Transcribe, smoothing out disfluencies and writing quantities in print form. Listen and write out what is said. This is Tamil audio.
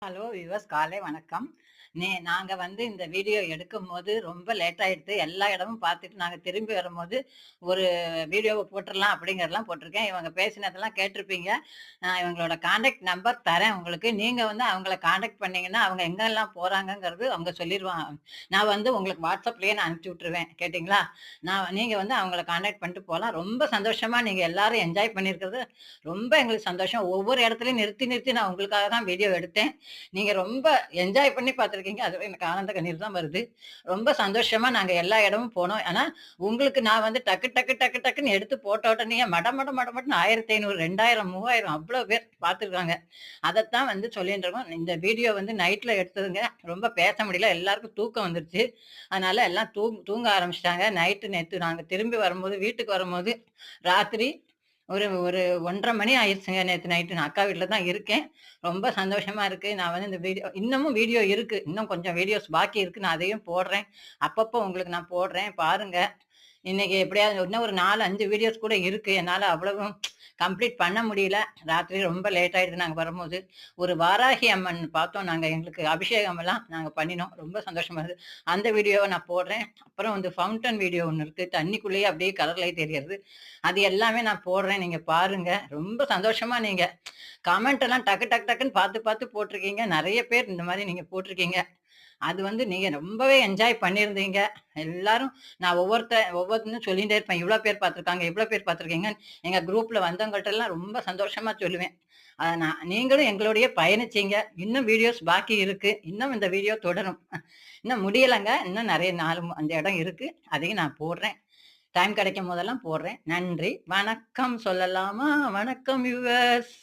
ஹலோ வியூவர்ஸ், காலை வணக்கம். நாங்க வந்து இந்த வீடியோ எடுக்கும்போது ரொம்ப லேட் ஆயிடுத்து. எல்லா இடமும் பார்த்துட்டு நாங்க திரும்பி வரும்போது, ஒரு வீடியோவ போட்டுறலாம் அப்படிங்கிறதெல்லாம் போட்டிருக்கேன். இவங்க பேசினதெல்லாம் கேட்டிருப்பீங்க. நான் இவங்களோட கான்டாக்ட் நம்பர் தரேன் உங்களுக்கு. நீங்க வந்து அவங்கள கான்டாக்ட் பண்ணீங்கன்னா, அவங்க எங்கெல்லாம் போறாங்கங்கிறது அவங்க சொல்லிருவாங்க. நான் வந்து உங்களுக்கு WhatsAppலயே நான் அனுப்பிச்சு விட்டுருவேன். கேட்டீங்களா? நீங்க வந்து அவங்கள கான்டாக்ட் பண்ணிட்டு போலாம். ரொம்ப சந்தோஷமா நீங்க எல்லாரும் என்ஜாய் பண்ணியிருக்கிறது ரொம்ப எங்களுக்கு சந்தோஷம். ஒவ்வொரு இடத்துலயும் நிறுத்தி, நிறுத்தி நான் உங்களுக்காக தான் வீடியோ எடுத்தேன். நீங்க ரொம்ப என்ஜாய் பண்ணி பார்த்துருக்கீங்க. அதுவே எனக்கு ஆனந்த கண்ணீர் தான் வருது. ரொம்ப சந்தோஷமா நாங்க எல்லா இடமும் போனோம். ஆனா, உங்களுக்கு நான் வந்து டக்கு, டக்கு, டக்கு, டக்குன்னு எடுத்து போட்ட உடனேயே மட, மட, மட, மடன்னு 1500, 2000, 3000 அவ்ளோ பேர் பார்த்துருக்காங்க. அதத்தான் வந்து சொல்லிட்டு இருக்கோம். இந்த வீடியோ வந்து நைட்ல எடுத்ததுங்க. ரொம்ப பேச முடியல. எல்லாருக்கும் தூக்கம் வந்துருச்சு. அதனால எல்லாம் தூங்க ஆரம்பிச்சுட்டாங்க. நேத்து நாங்க திரும்பி வரும்போது, வீட்டுக்கு வரும்போது ராத்திரி ஒரு ஒரு 1:30 மணி ஆயிருச்சுங்க நேத்து நைட்டு. நான் அக்கா வீட்ல தான் இருக்கேன். ரொம்ப சந்தோஷமா இருக்கு. நான் வந்து இந்த இன்னமும் வீடியோ இருக்கு. இன்னும் கொஞ்சம் வீடியோஸ் பாக்கி இருக்கு. நான் அதையும் போடுறேன். அப்பப்போ உங்களுக்கு நான் போடுறேன். பாருங்க. இன்னைக்கு எப்படியாவது இன்னும் ஒரு 4, 5 வீடியோஸ் கூட இருக்கு. என்னால அவ்வளவும் கம்ப்ளீட் பண்ண முடியல. ராத்திரி ரொம்ப லேட் ஆயிடுது நாங்க வரும்போது. ஒரு வாராகி அம்மன் பார்த்தோம் நாங்க. எங்களுக்கு அபிஷேகம் எல்லாம் நாங்க பண்ணினோம். ரொம்ப சந்தோஷமா இருந்தது. அந்த வீடியோவ நான் போடுறேன். அப்புறம் வந்து ஃபவுண்டன் வீடியோ ஒண்ணு இருக்கு. தண்ணிக்குள்ளேயே அப்படியே கலர் லைட் எரியறது. அது எல்லாமே நான் போடுறேன். நீங்க பாருங்க. ரொம்ப சந்தோஷமா நீங்க கமெண்ட் எல்லாம் டக்கு டக்கு டக்குன்னு பார்த்து பார்த்து போட்டிருக்கீங்க. நெறைய பேர் இந்த மாரி நீங்க போட்டிருக்கீங்க. அது வந்து நீங்க ரொம்பவே என்ஜாய் பண்ணியிருந்தீங்க. எல்லாரும் நான் ஒவ்வொருத்தரும் சொல்லிட்டே இருப்பேன். இவ்ளோ பேர் பார்த்துருக்காங்க, இவ்ளோ பேர் பார்த்துருக்கீங்கன்னு. எங்க குரூப்ல வந்தவங்கள்ட்டலாம் ரொம்ப சந்தோஷமா சொல்லுவேன். நீங்களும் எங்களோடயே பயணிச்சீங்க. இன்னும் வீடியோஸ் பாக்கி இருக்கு. இன்னும் இந்த வீடியோ தொடரும். இன்னும் முடியலங்க. இன்னும் நெறைய 4, 5 இடம் இருக்கு. அதையும் நான் போடுறேன். டைம் கிடைக்கும் போதெல்லாம் போடுறேன். நன்றி. வணக்கம் சொல்லலாமா? வணக்கம் வியூவர்ஸ்.